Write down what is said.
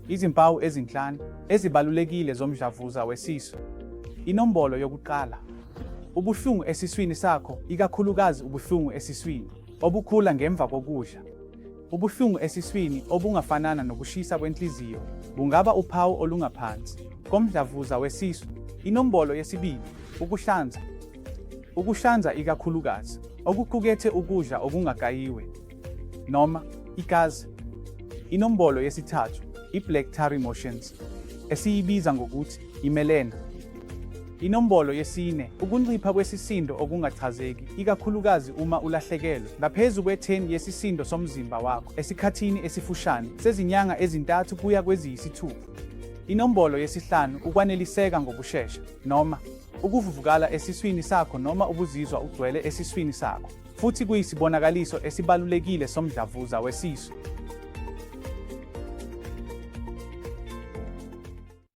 Izimpawu ezinhlanu ezibalulekile zomdlavuza wesisu. Inombolo yokuqala. Ubuhlungu esiswini sakho, ikakhulukazi ubuhlungu esiswini, obukhula ngemva kokudla. Ubuhlungu esiswini obungafanana nokushisa kwenhliziyo, bungaba uphawu olungaphansi komdlavuza wesisu. Inombolo yesibili, ukuhlanza. Ukuhlanza ikakhulukazi, okuqukethe ukudla okungagayiwe, noma igazi. Inombolo yesithathu, i-black tarry motions, esiyibiza ngokuthi imelena. Inombolo yesine, ukuncipha kwesisindo okungachazeki, ikakhulukazi uma ulahlekelwe ngaphezu kwe-10 yesisindo somzimba wakho esikhathini esifushane sezinyanga ezintathu kuya kweziyisithupha. Inombolo yesihlanu, ukwaneliseka ngokushesha, noma ukuvuvukala esiswini sakho noma ubuzizwa ugcwele esiswini sakho, futhi kuyisibonakaliso esibalulekile somdlavuza wesisu.